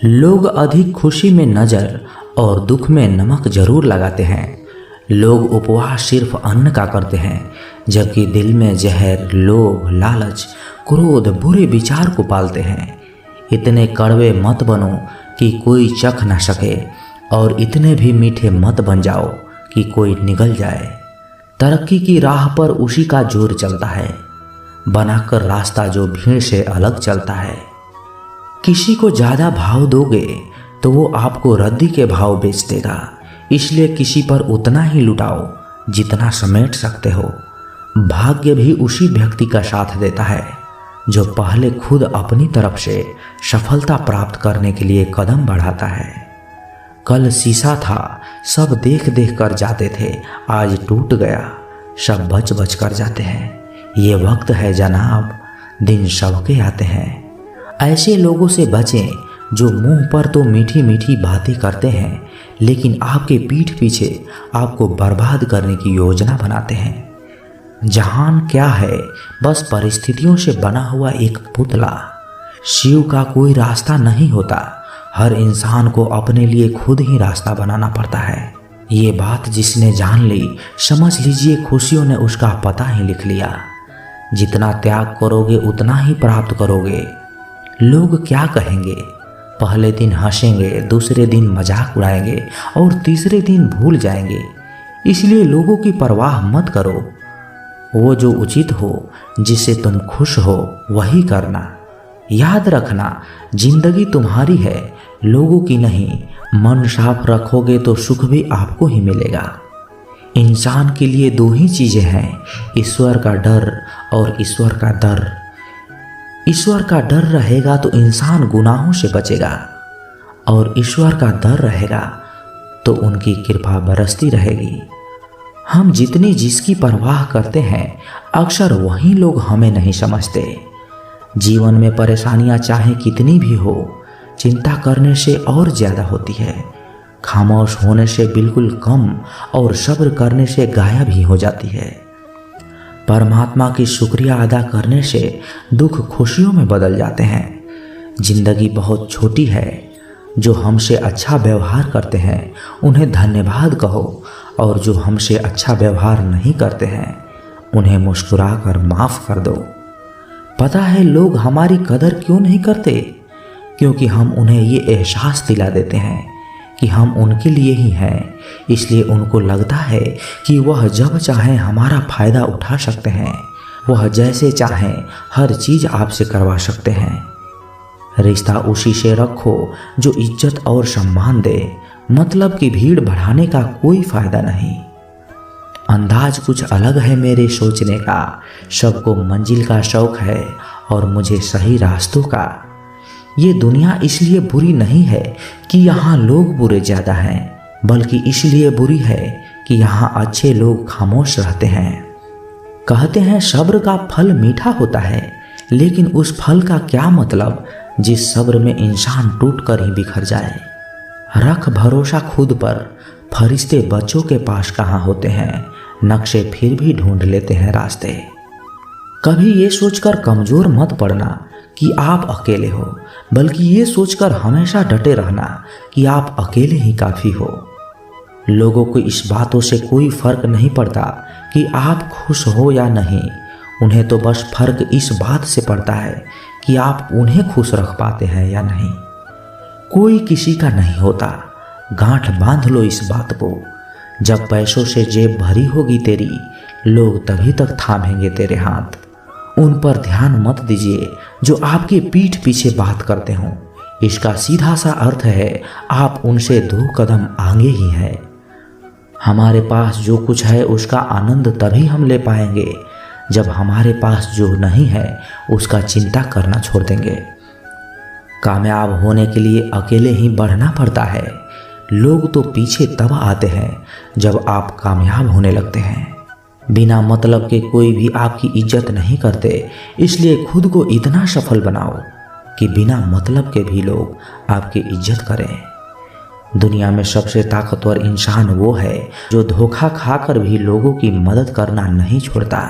लोग अधिक खुशी में नजर और दुख में नमक जरूर लगाते हैं। लोग उपवास सिर्फ अन्न का करते हैं, जबकि दिल में जहर, लोभ, लालच, क्रोध, बुरे विचार को पालते हैं। इतने कड़वे मत बनो कि कोई चख न सके, और इतने भी मीठे मत बन जाओ कि कोई निगल जाए। तरक्की की राह पर उसी का जोर चलता है, बनाकर रास्ता जो भीड़ से अलग चलता है। किसी को ज़्यादा भाव दोगे तो वो आपको रद्दी के भाव बेच देगा, इसलिए किसी पर उतना ही लुटाओ जितना समेट सकते हो। भाग्य भी उसी व्यक्ति का साथ देता है जो पहले खुद अपनी तरफ से सफलता प्राप्त करने के लिए कदम बढ़ाता है। कल शीशा था, सब देख देख कर जाते थे, आज टूट गया, सब बच बच कर जाते हैं। ये वक्त है जनाब, दिन सबके आते हैं। ऐसे लोगों से बचें जो मुंह पर तो मीठी मीठी बातें करते हैं, लेकिन आपके पीठ पीछे आपको बर्बाद करने की योजना बनाते हैं। जहान क्या है? बस परिस्थितियों से बना हुआ एक पुतला। शिव का कोई रास्ता नहीं होता, हर इंसान को अपने लिए खुद ही रास्ता बनाना पड़ता है। ये बात जिसने जान ली, समझ लीजिए खुशियों ने उसका पता ही लिख लिया। जितना त्याग करोगे उतना ही प्राप्त करोगे। लोग क्या कहेंगे? पहले दिन हंसेंगे, दूसरे दिन मजाक उड़ाएंगे और तीसरे दिन भूल जाएंगे। इसलिए लोगों की परवाह मत करो। वो जो उचित हो, जिससे तुम खुश हो, वही करना। याद रखना, जिंदगी तुम्हारी है, लोगों की नहीं। मन साफ रखोगे तो सुख भी आपको ही मिलेगा। इंसान के लिए दो ही चीजें हैं, ईश्वर का डर और ईश्वर का दर। ईश्वर का डर रहेगा तो इंसान गुनाहों से बचेगा, और ईश्वर का डर रहेगा तो उनकी कृपा बरसती रहेगी। हम जितनी जिसकी परवाह करते हैं, अक्सर वही लोग हमें नहीं समझते। जीवन में परेशानियां चाहे कितनी भी हो, चिंता करने से और ज्यादा होती है। खामोश होने से बिल्कुल कम और सब्र करने से गायब ही हो जाती है। परमात्मा की शुक्रिया अदा करने से दुख खुशियों में बदल जाते हैं। जिंदगी बहुत छोटी है। जो हमसे अच्छा व्यवहार करते हैं उन्हें धन्यवाद कहो, और जो हमसे अच्छा व्यवहार नहीं करते हैं उन्हें मुस्कुरा कर माफ कर दो। पता है लोग हमारी कदर क्यों नहीं करते? क्योंकि हम उन्हें ये एहसास दिला देते हैं कि हम उनके लिए ही हैं। इसलिए उनको लगता है कि वह जब चाहें हमारा फायदा उठा सकते हैं, वह जैसे चाहें हर चीज आपसे करवा सकते हैं। रिश्ता उसी से रखो जो इज्जत और सम्मान दे। मतलब की भीड़ बढ़ाने का कोई फायदा नहीं। अंदाज कुछ अलग है मेरे सोचने का, सबको मंजिल का शौक है और मुझे सही रास्तों का। ये दुनिया इसलिए बुरी नहीं है कि यहाँ लोग बुरे ज़्यादा हैं, बल्कि इसलिए बुरी है कि यहाँ अच्छे लोग खामोश रहते हैं। कहते हैं सब्र का फल मीठा होता है, लेकिन उस फल का क्या मतलब जिस सब्र में इंसान टूट कर ही बिखर जाए। रख भरोसा खुद पर, फरिश्ते बच्चों के पास कहाँ होते हैं, नक्शे फिर भी ढूंढ लेते हैं रास्ते। कभी ये सोचकर कमज़ोर मत पड़ना कि आप अकेले हो, बल्कि ये सोचकर हमेशा डटे रहना कि आप अकेले ही काफ़ी हो। लोगों को इस बातों से कोई फर्क नहीं पड़ता कि आप खुश हो या नहीं। उन्हें तो बस फर्क इस बात से पड़ता है कि आप उन्हें खुश रख पाते हैं या नहीं। कोई किसी का नहीं होता, गांठ बांध लो इस बात को। जब पैसों से जेब भरी होगी तेरी, लोग तभी तक थामेंगे तेरे हाथ। उन पर ध्यान मत दीजिए जो आपके पीठ पीछे बात करते हों। इसका सीधा सा अर्थ है आप उनसे 2 कदम आगे ही हैं। हमारे पास जो कुछ है उसका आनंद तभी हम ले पाएंगे जब हमारे पास जो नहीं है उसका चिंता करना छोड़ देंगे। कामयाब होने के लिए अकेले ही बढ़ना पड़ता है। लोग तो पीछे तब आते हैं जब आप कामयाब होने लगते हैं। बिना मतलब के कोई भी आपकी इज्जत नहीं करते, इसलिए खुद को इतना सफल बनाओ कि बिना मतलब के भी लोग आपकी इज्जत करें। दुनिया में सबसे ताकतवर इंसान वो है जो धोखा खाकर भी लोगों की मदद करना नहीं छोड़ता।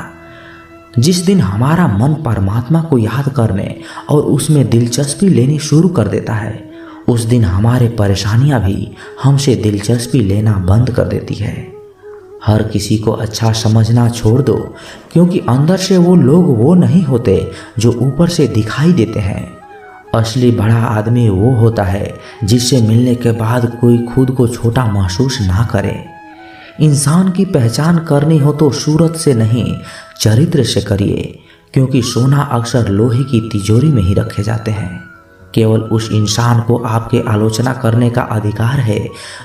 जिस दिन हमारा मन परमात्मा को याद करने और उसमें दिलचस्पी लेनी शुरू कर देता है, उस दिन हमारे परेशानियां भी हमसे दिलचस्पी लेना बंद कर देती है। हर किसी को अच्छा समझना छोड़ दो, क्योंकि अंदर से वो लोग वो नहीं होते जो ऊपर से दिखाई देते हैं। असली बड़ा आदमी वो होता है जिससे मिलने के बाद कोई खुद को छोटा महसूस ना करे। इंसान की पहचान करनी हो तो सूरत से नहीं, चरित्र से करिए, क्योंकि सोना अक्सर लोहे की तिजोरी में ही रखे जाते हैं। केवल उस इंसान को आपके आलोचना करने का अधिकार है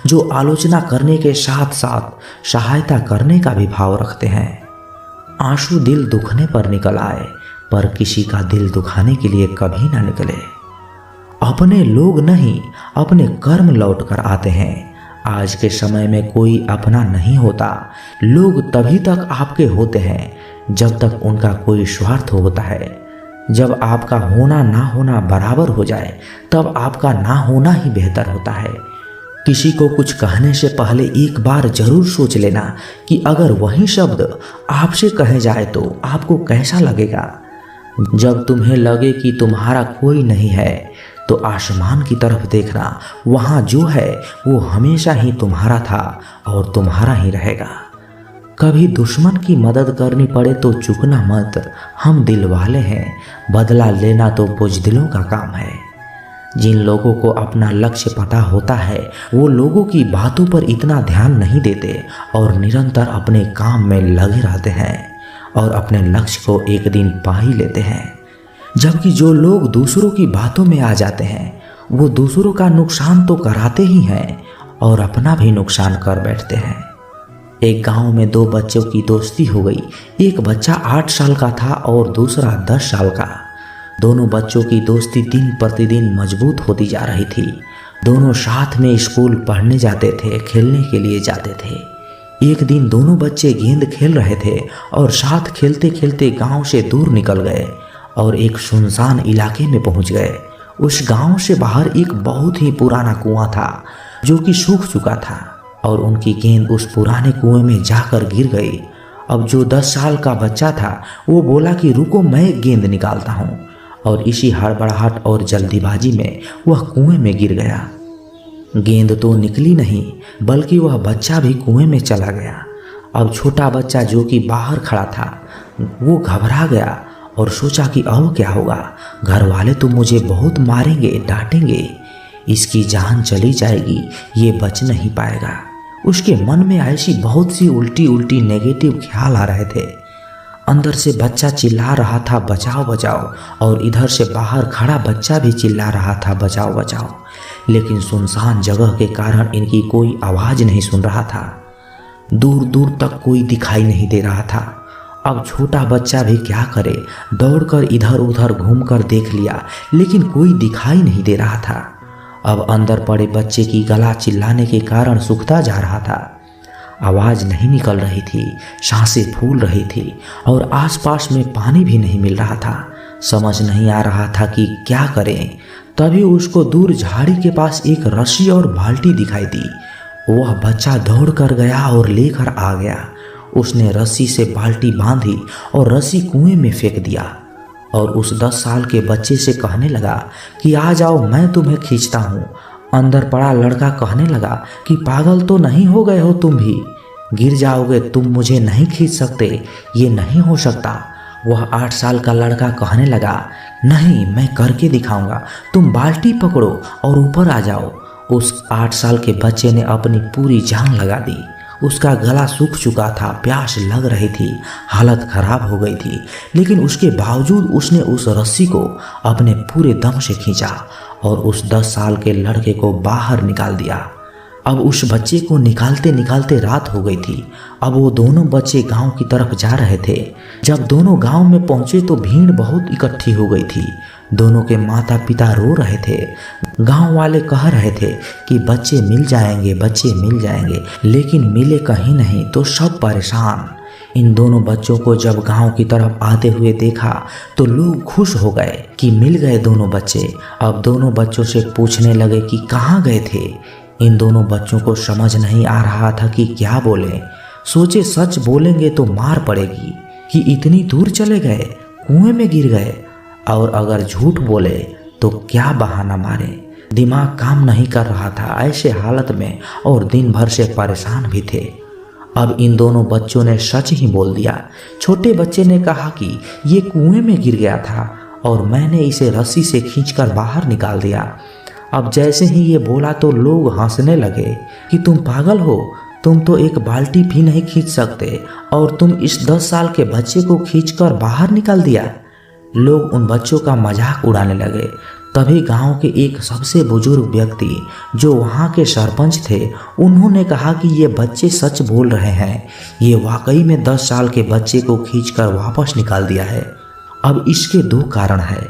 जो आलोचना करने के साथ साथ सहायता करने का भी भाव रखते हैं। आंसू दिल दुखने पर निकल आए, पर किसी का दिल दुखाने के लिए कभी ना निकले। अपने लोग नहीं, अपने कर्म लौट कर आते हैं। आज के समय में कोई अपना नहीं होता। लोग तभी तक आपके होते हैं जब तक उनका कोई स्वार्थ होता है। जब आपका होना ना होना बराबर हो जाए, तब आपका ना होना ही बेहतर होता है। किसी को कुछ कहने से पहले एक बार जरूर सोच लेना कि अगर वही शब्द आपसे कहे जाए तो आपको कैसा लगेगा। जब तुम्हें लगे कि तुम्हारा कोई नहीं है, तो आसमान की तरफ देखना, वहाँ जो है वो हमेशा ही तुम्हारा था और तुम्हारा ही रहेगा। कभी दुश्मन की मदद करनी पड़े तो चूकना मत, हम दिल वाले हैं, बदला लेना तो बुज़दिलों का काम है। जिन लोगों को अपना लक्ष्य पता होता है, वो लोगों की बातों पर इतना ध्यान नहीं देते और निरंतर अपने काम में लगे रहते हैं और अपने लक्ष्य को एक दिन पा ही लेते हैं। जबकि जो लोग दूसरों की बातों में आ जाते हैं, वो दूसरों का नुकसान तो कराते ही हैं और अपना भी नुकसान कर बैठते हैं। एक गांव में दो बच्चों की दोस्ती हो गई। एक बच्चा 8 साल का था और दूसरा 10 साल का। दोनों बच्चों की दोस्ती दिन प्रतिदिन मजबूत होती जा रही थी। दोनों साथ में स्कूल पढ़ने जाते थे, खेलने के लिए जाते थे। एक दिन दोनों बच्चे गेंद खेल रहे थे और साथ खेलते खेलते गांव से दूर निकल गए और एक सुनसान इलाके में पहुंच गए। उस गांव से बाहर एक बहुत ही पुराना कुआं था जो कि सूख चुका था और उनकी गेंद उस पुराने कुएं में जाकर गिर गई। अब जो 10 साल का बच्चा था वो बोला कि रुको, मैं गेंद निकालता हूँ, और इसी हड़बड़ाहट और जल्दीबाजी में वह कुएं में गिर गया। गेंद तो निकली नहीं, बल्कि वह बच्चा भी कुएं में चला गया। अब छोटा बच्चा जो कि बाहर खड़ा था वो घबरा गया और सोचा कि अब क्या होगा। घर वाले तो मुझे बहुत मारेंगे, डांटेंगे, इसकी जान चली जाएगी, ये बच नहीं पाएगा। उसके मन में ऐसी बहुत सी उल्टी उल्टी नेगेटिव ख्याल आ रहे थे। अंदर से बच्चा चिल्ला रहा था बचाओ बचाओ, और इधर से बाहर खड़ा बच्चा भी चिल्ला रहा था बचाओ बचाओ। लेकिन सुनसान जगह के कारण इनकी कोई आवाज़ नहीं सुन रहा था। दूर दूर तक कोई दिखाई नहीं दे रहा था। अब छोटा बच्चा भी क्या करे, दौड़कर इधर उधर घूमकर देख लिया, लेकिन कोई दिखाई नहीं दे रहा था। अब अंदर पड़े बच्चे की गला चिल्लाने के कारण सूखता जा रहा था। आवाज़ नहीं निकल रही थी, सांसें फूल रही थी और आसपास में पानी भी नहीं मिल रहा था। समझ नहीं आ रहा था कि क्या करें। तभी उसको दूर झाड़ी के पास एक रस्सी और बाल्टी दिखाई दी। वह बच्चा दौड़ कर गया और लेकर आ गया। उसने रस्सी से बाल्टी बांधी और रस्सी कुएं में फेंक दिया और उस 10 साल के बच्चे से कहने लगा कि आ जाओ, मैं तुम्हें खींचता हूँ। अंदर पड़ा लड़का कहने लगा कि पागल तो नहीं हो गए हो तुम भी, गिर जाओगे, तुम मुझे नहीं खींच सकते, ये नहीं हो सकता। वह 8 साल का लड़का कहने लगा नहीं, मैं करके दिखाऊंगा, तुम बाल्टी पकड़ो और ऊपर आ जाओ। उस 8 साल के बच्चे ने अपनी पूरी जान लगा दी। उसका गला सूख चुका था, प्यास लग रही थी, हालत खराब हो गई थी, लेकिन उसके बावजूद उसने उस रस्सी को अपने पूरे दम से खींचा और उस 10 साल के लड़के को बाहर निकाल दिया। अब उस बच्चे को निकालते निकालते रात हो गई थी। अब वो दोनों बच्चे गांव की तरफ जा रहे थे। जब दोनों गांव में पहुंचे तो भीड़ बहुत इकट्ठी हो गई थी। दोनों के माता पिता रो रहे थे। गांव वाले कह रहे थे कि बच्चे मिल जाएंगे, बच्चे मिल जाएंगे, लेकिन मिले कहीं नहीं तो सब परेशान। इन दोनों बच्चों को जब गांव की तरफ आते हुए देखा तो लोग खुश हो गए कि मिल गए दोनों बच्चे। अब दोनों बच्चों से पूछने लगे कि कहाँ गए थे। इन दोनों बच्चों को समझ नहीं आ रहा था कि क्या बोलें। सोचे सच बोलेंगे तो मार पड़ेगी, कि इतनी दूर चले गए, कुएं में गिर गए, और अगर झूठ बोले तो क्या बहाना मारे। दिमाग काम नहीं कर रहा था ऐसे हालत में, और दिन भर से परेशान भी थे। अब इन दोनों बच्चों ने सच ही बोल दिया। छोटे बच्चे ने कहा कि ये कुएं में गिर गया था और मैंने इसे रस्सी से खींचकर बाहर निकाल दिया। अब जैसे ही ये बोला तो लोग हंसने लगे कि तुम पागल हो, तुम तो एक बाल्टी भी नहीं खींच सकते और तुम इस 10 साल के बच्चे को खींचकर बाहर निकाल दिया। लोग उन बच्चों का मजाक उड़ाने लगे। तभी गांव के एक सबसे बुजुर्ग व्यक्ति जो वहां के सरपंच थे, उन्होंने कहा कि ये बच्चे सच बोल रहे हैं, ये वाकई में 10 साल के बच्चे को खींचकर वापस निकाल दिया है। अब इसके 2 कारण है।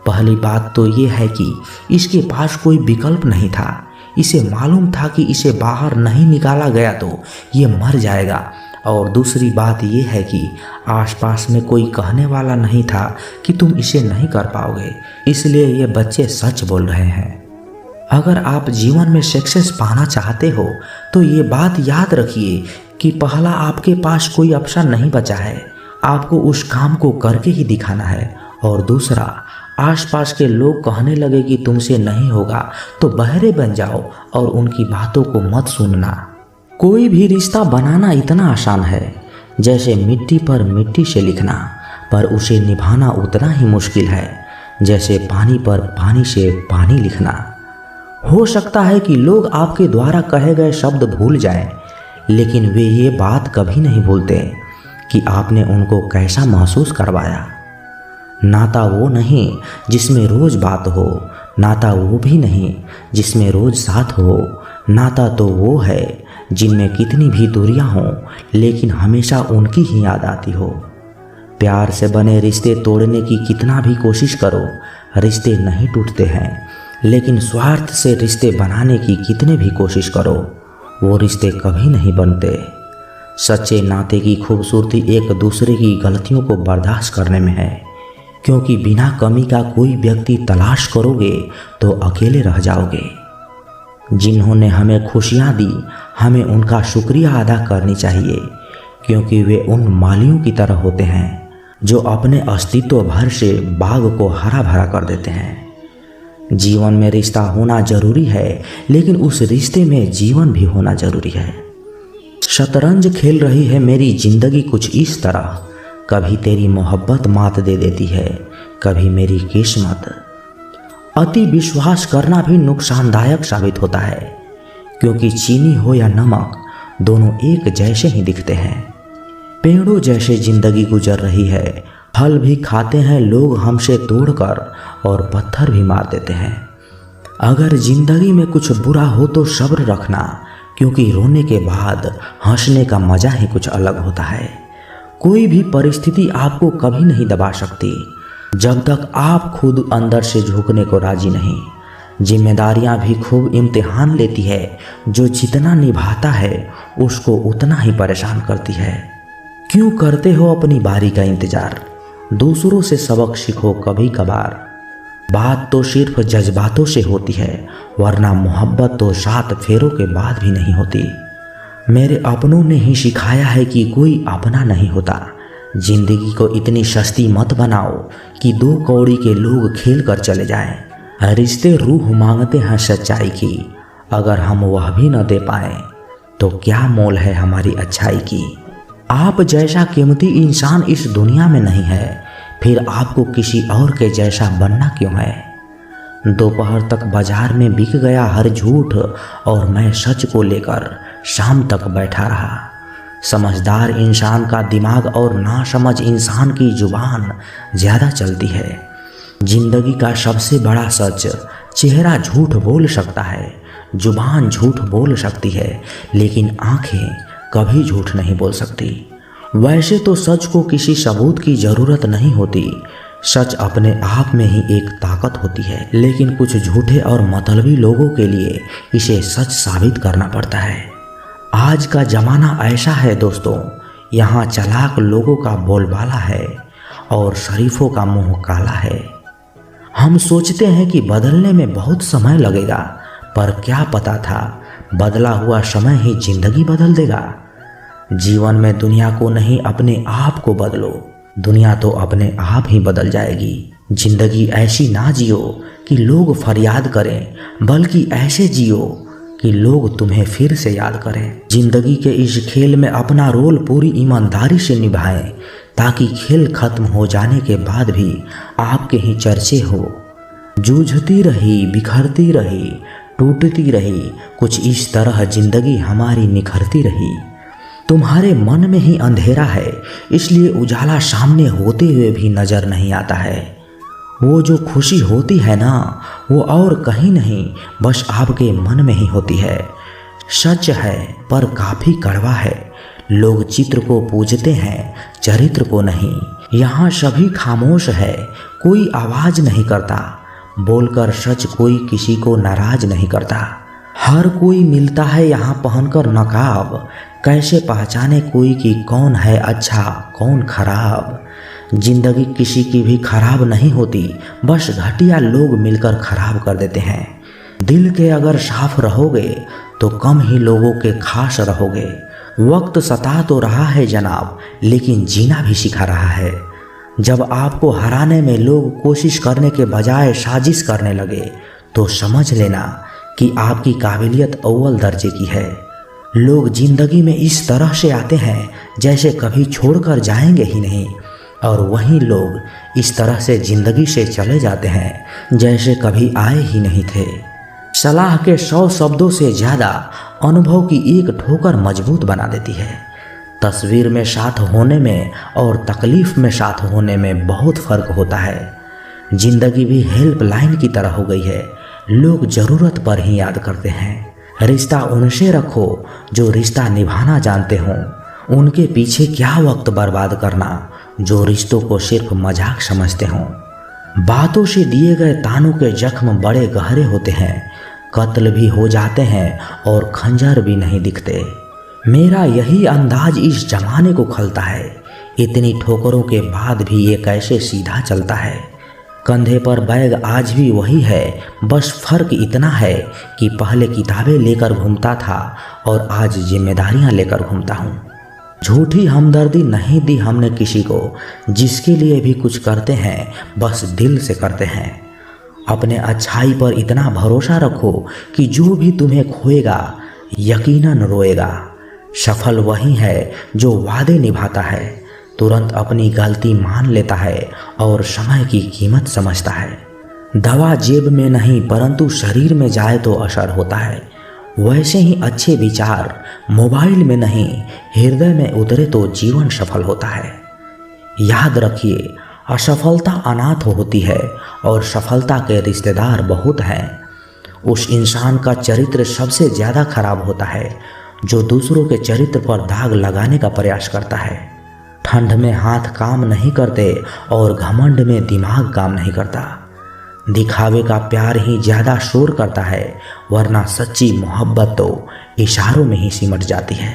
पहली बात तो ये है कि इसके पास कोई विकल्प नहीं था। इसे मालूम था कि इसे बाहर नहीं निकाला गया तो ये मर जाएगा। और दूसरी बात ये है कि आसपास में कोई कहने वाला नहीं था कि तुम इसे नहीं कर पाओगे, इसलिए ये बच्चे सच बोल रहे हैं। अगर आप जीवन में सक्सेस पाना चाहते हो तो ये बात याद रखिए कि पहला, आपके पास कोई ऑप्शन नहीं बचा है, आपको उस काम को करके ही दिखाना है। और दूसरा, आसपास के लोग कहने लगे कि तुमसे नहीं होगा तो बहरे बन जाओ और उनकी बातों को मत सुनना। कोई भी रिश्ता बनाना इतना आसान है जैसे मिट्टी पर मिट्टी से लिखना, पर उसे निभाना उतना ही मुश्किल है जैसे पानी पर पानी से पानी लिखना। हो सकता है कि लोग आपके द्वारा कहे गए शब्द भूल जाएं, लेकिन वे ये बात कभी नहीं भूलते कि आपने उनको कैसा महसूस करवाया। नाता वो नहीं जिसमें रोज बात हो, नाता वो भी नहीं जिसमें रोज साथ हो। नाता तो वो है जिनमें कितनी भी दूरियां हों लेकिन हमेशा उनकी ही याद आती हो। प्यार से बने रिश्ते तोड़ने की कितना भी कोशिश करो, रिश्ते नहीं टूटते हैं, लेकिन स्वार्थ से रिश्ते बनाने की कितने भी कोशिश करो, वो रिश्ते कभी नहीं बनते। सच्चे नाते की खूबसूरती एक दूसरे की गलतियों को बर्दाश्त करने में है, क्योंकि बिना कमी का कोई व्यक्ति तलाश करोगे तो अकेले रह जाओगे। जिन्होंने हमें खुशियाँ दी, हमें उनका शुक्रिया अदा करनी चाहिए, क्योंकि वे उन मालियों की तरह होते हैं जो अपने अस्तित्व भर से बाग को हरा भरा कर देते हैं। जीवन में रिश्ता होना जरूरी है, लेकिन उस रिश्ते में जीवन भी होना जरूरी है। शतरंज खेल रही है मेरी जिंदगी कुछ इस तरह, कभी तेरी मोहब्बत मात दे देती है, कभी मेरी किस्मत। अति विश्वास करना भी नुकसानदायक साबित होता है, क्योंकि चीनी हो या नमक, दोनों एक जैसे ही दिखते हैं। पेड़ों जैसे जिंदगी गुजर रही है, फल भी खाते हैं लोग हमसे तोड़कर और पत्थर भी मार देते हैं। अगर जिंदगी में कुछ बुरा हो तो सब्र रखना, क्योंकि रोने के बाद हंसने का मजा ही कुछ अलग होता है। कोई भी परिस्थिति आपको कभी नहीं दबा सकती जब तक आप खुद अंदर से झुकने को राजी नहीं। जिम्मेदारियां भी खूब इम्तिहान लेती है, जो जितना निभाता है उसको उतना ही परेशान करती है। क्यों करते हो अपनी बारी का इंतजार? दूसरों से सबक सीखो कभी कभार। बात तो सिर्फ जज्बातों से होती है, वरना मोहब्बत तो 7 फेरों के बाद भी नहीं होती। मेरे अपनों ने ही सिखाया है कि कोई अपना नहीं होता। जिंदगी को इतनी सस्ती मत बनाओ कि 2 कौड़ी के लोग खेल कर चले जाएं। रिश्ते रूह मांगते हैं सच्चाई की, अगर हम वह भी न दे पाए तो क्या मोल है हमारी अच्छाई की। आप जैसा कीमती इंसान इस दुनिया में नहीं है, फिर आपको किसी और के जैसा बनना क्यों है। दोपहर तक बाजार में बिक गया हर झूठ, और मैं सच को लेकर शाम तक बैठा रहा। समझदार इंसान का दिमाग और नासमझ इंसान की जुबान ज़्यादा चलती है। जिंदगी का सबसे बड़ा सच, चेहरा झूठ बोल सकता है, जुबान झूठ बोल सकती है, लेकिन आंखें कभी झूठ नहीं बोल सकती। वैसे तो सच को किसी सबूत की ज़रूरत नहीं होती, सच अपने आप में ही एक ताकत होती है, लेकिन कुछ झूठे और मतलबी लोगों के लिए इसे सच साबित करना पड़ता है। आज का ज़माना ऐसा है दोस्तों, यहाँ चालाक लोगों का बोलबाला है और शरीफों का मुंह काला है। हम सोचते हैं कि बदलने में बहुत समय लगेगा, पर क्या पता था बदला हुआ समय ही जिंदगी बदल देगा। जीवन में दुनिया को नहीं, अपने आप को बदलो। दुनिया तो अपने आप ही बदल जाएगी। जिंदगी ऐसी ना जियो कि लोग फरियाद करें, बल्कि ऐसे जियो कि लोग तुम्हें फिर से याद करें। जिंदगी के इस खेल में अपना रोल पूरी ईमानदारी से निभाएं, ताकि खेल खत्म हो जाने के बाद भी आपके ही चर्चे हो। जूझती रही, बिखरती रही, टूटती रही, कुछ इस तरह जिंदगी हमारी निखरती रही। तुम्हारे मन में ही अंधेरा है, इसलिए उजाला सामने होते हुए भी नजर नहीं आता है। वो जो खुशी होती है ना, वो और कहीं नहीं, बस आपके मन में ही होती है। सच है पर काफी कड़वा है। लोग चित्र को पूजते हैं, चरित्र को नहीं। यहाँ सभी खामोश है, कोई आवाज नहीं करता। बोलकर सच कोई किसी को नाराज नहीं करता। हर कोई मिलता है यहाँ पहनकर नकाब। कैसे पहचाने कोई कि कौन है अच्छा, कौन खराब। जिंदगी किसी की भी खराब नहीं होती, बस घटिया लोग मिलकर खराब कर देते हैं। दिल के अगर साफ रहोगे तो कम ही लोगों के खास रहोगे। वक्त सता तो रहा है जनाब, लेकिन जीना भी सिखा रहा है। जब आपको हराने में लोग कोशिश करने के बजाय साजिश करने लगे, तो समझ लेना कि आपकी काबिलियत अव्वल दर्जे की है। लोग जिंदगी में इस तरह से आते हैं जैसे कभी छोड़कर जाएंगे ही नहीं, और वहीं लोग इस तरह से जिंदगी से चले जाते हैं जैसे कभी आए ही नहीं थे। सलाह के 100 शब्दों से ज़्यादा अनुभव की एक ठोकर मजबूत बना देती है। तस्वीर में साथ होने में और तकलीफ में साथ होने में बहुत फर्क होता है। जिंदगी भी हेल्पलाइन की तरह हो गई है। लोग ज़रूरत पर ही याद करते हैं। रिश्ता उनसे रखो जो रिश्ता निभाना जानते हों। उनके पीछे क्या वक्त बर्बाद करना जो रिश्तों को सिर्फ मजाक समझते हों। बातों से दिए गए तानों के जख्म बड़े गहरे होते हैं। कत्ल भी हो जाते हैं और खंजर भी नहीं दिखते। मेरा यही अंदाज इस जमाने को खलता है। इतनी ठोकरों के बाद भी ये कैसे सीधा चलता है। कंधे पर बैग आज भी वही है, बस फर्क इतना है कि पहले किताबें लेकर घूमता था और आज जिम्मेदारियां लेकर घूमता हूँ। झूठी हमदर्दी नहीं दी हमने किसी को। जिसके लिए भी कुछ करते हैं बस दिल से करते हैं। अपने अच्छाई पर इतना भरोसा रखो कि जो भी तुम्हें खोएगा यकीनन रोएगा। सफल वही है जो वादे निभाता है, तुरंत अपनी गलती मान लेता है और समय की कीमत समझता है। दवा जेब में नहीं परंतु शरीर में जाए तो असर होता है। वैसे ही अच्छे विचार मोबाइल में नहीं हृदय में उतरे तो जीवन सफल होता है। याद रखिए, असफलता अनाथ होती है और सफलता के रिश्तेदार बहुत हैं। उस इंसान का चरित्र सबसे ज़्यादा खराब होता है जो दूसरों के चरित्र पर दाग लगाने का प्रयास करता है। ठंड में हाथ काम नहीं करते और घमंड में दिमाग काम नहीं करता। दिखावे का प्यार ही ज़्यादा शोर करता है, वरना सच्ची मोहब्बत तो इशारों में ही सिमट जाती है।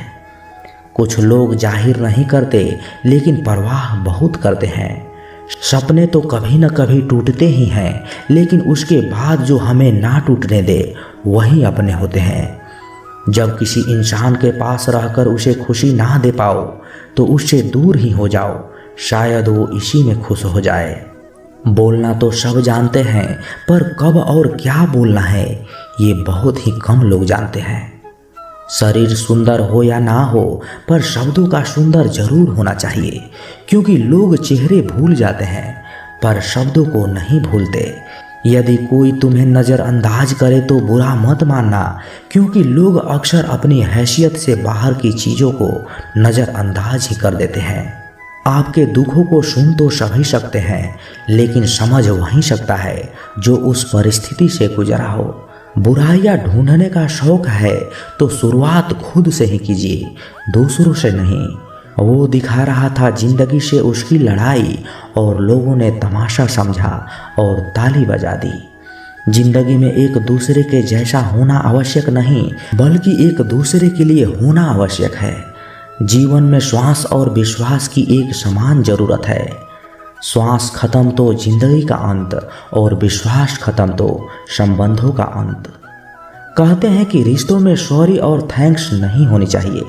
कुछ लोग जाहिर नहीं करते लेकिन परवाह बहुत करते हैं। सपने तो कभी न कभी टूटते ही हैं, लेकिन उसके बाद जो हमें ना टूटने दे वही अपने होते हैं। जब किसी इंसान के पास रहकर उसे खुशी ना दे पाओ तो उससे दूर ही हो जाओ, शायद वो इसी में खुश हो जाए। बोलना तो सब जानते हैं, पर कब और क्या बोलना है ये बहुत ही कम लोग जानते हैं। शरीर सुंदर हो या ना हो, पर शब्दों का सुंदर जरूर होना चाहिए, क्योंकि लोग चेहरे भूल जाते हैं पर शब्दों को नहीं भूलते। यदि कोई तुम्हें नज़रअंदाज करे तो बुरा मत मानना, क्योंकि लोग अक्सर अपनी हैसियत से बाहर की चीज़ों को नज़रअंदाज ही कर देते हैं। आपके दुखों को सुन तो सभी सकते हैं, लेकिन समझ वही सकता है जो उस परिस्थिति से गुजरा हो। बुराइयां ढूंढने का शौक है तो शुरुआत खुद से ही कीजिए, दूसरों से नहीं। वो दिखा रहा था जिंदगी से उसकी लड़ाई और लोगों ने तमाशा समझा और ताली बजा दी। जिंदगी में एक दूसरे के जैसा होना आवश्यक नहीं, बल्कि एक दूसरे के लिए होना आवश्यक है। जीवन में श्वास और विश्वास की एक समान जरूरत है। श्वास खत्म तो जिंदगी का अंत और विश्वास खत्म तो संबंधों का अंत। कहते हैं कि रिश्तों में सॉरी और थैंक्स नहीं होनी चाहिए,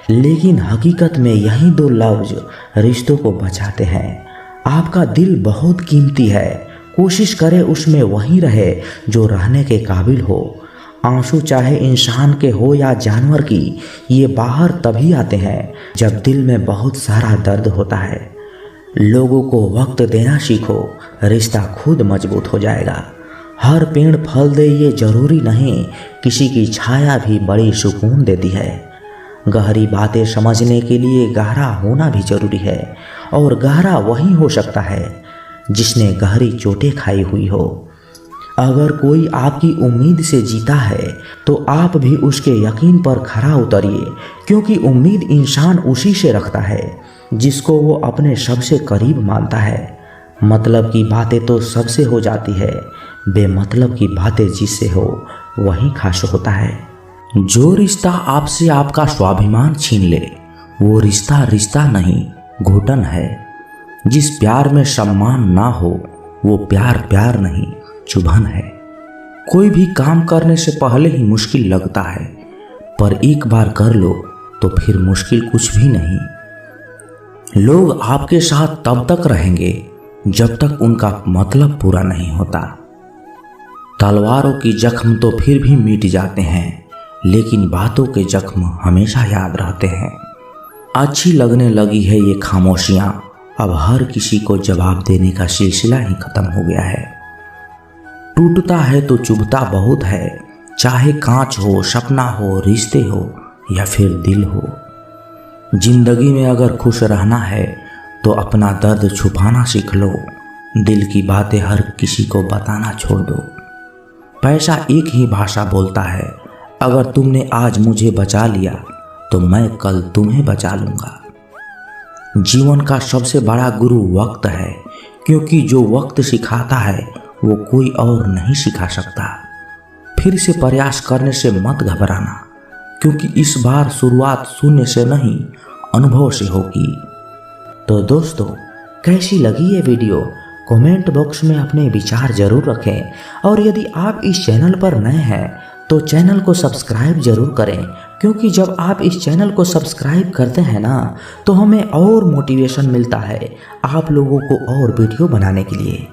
लेकिन हकीकत में यही दो लफ्ज रिश्तों को बचाते हैं। आपका दिल बहुत कीमती है, कोशिश करें उसमें वही रहे जो रहने के काबिल हो। आंसू चाहे इंसान के हो या जानवर की, ये बाहर तभी आते हैं जब दिल में बहुत सारा दर्द होता है। लोगों को वक्त देना सीखो, रिश्ता खुद मजबूत हो जाएगा। हर पेड़ फल दे ये जरूरी नहीं, किसी की छाया भी बड़ी सुकून देती है। गहरी बातें समझने के लिए गहरा होना भी जरूरी है, और गहरा वही हो सकता है जिसने गहरी चोटें खाई हुई हो। अगर कोई आपकी उम्मीद से जीता है तो आप भी उसके यकीन पर खरा उतरिए, क्योंकि उम्मीद इंसान उसी से रखता है जिसको वो अपने सबसे करीब मानता है। मतलब की बातें तो सबसे हो जाती है, बेमतलब की बातें जिससे हो वही खास होता है। जो रिश्ता आपसे आपका स्वाभिमान छीन ले वो रिश्ता रिश्ता नहीं, घुटन है। जिस प्यार में सम्मान ना हो वो प्यार प्यार नहीं, चुभन है। कोई भी काम करने से पहले ही मुश्किल लगता है, पर एक बार कर लो तो फिर मुश्किल कुछ भी नहीं। लोग आपके साथ तब तक रहेंगे जब तक उनका मतलब पूरा नहीं होता। तलवारों की जख्म तो फिर भी मिट जाते हैं, लेकिन बातों के जख्म हमेशा याद रहते हैं। अच्छी लगने लगी है ये खामोशियां, अब हर किसी को जवाब देने का सिलसिला ही खत्म हो गया है। टूटता है तो चुभता बहुत है, चाहे कांच हो, सपना हो, रिश्ते हो या फिर दिल हो। जिंदगी में अगर खुश रहना है तो अपना दर्द छुपाना सीख लो, दिल की बातें हर किसी को बताना छोड़ दो। पैसा एक ही भाषा बोलता है, अगर तुमने आज मुझे बचा लिया तो मैं कल तुम्हें बचा लूँगा। जीवन का सबसे बड़ा गुरु वक्त है, क्योंकि जो वक्त सिखाता है वो कोई और नहीं सिखा सकता। फिर से प्रयास करने से मत घबराना, क्योंकि इस बार शुरुआत शून्य से नहीं अनुभव से होगी। तो दोस्तों, कैसी लगी ये वीडियो? कमेंट बॉक्स में अपने विचार जरूर रखें, और यदि आप इस चैनल पर नए हैं तो चैनल को सब्सक्राइब जरूर करें, क्योंकि जब आप इस चैनल को सब्सक्राइब करते हैं ना तो हमें और मोटिवेशन मिलता है आप लोगों को और वीडियो बनाने के लिए।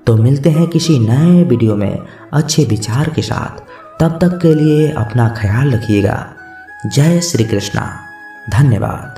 तो मिलते हैं किसी नए वीडियो में अच्छे विचार के साथ। तब तक के लिए अपना ख्याल रखिएगा। जय श्री कृष्णा। धन्यवाद।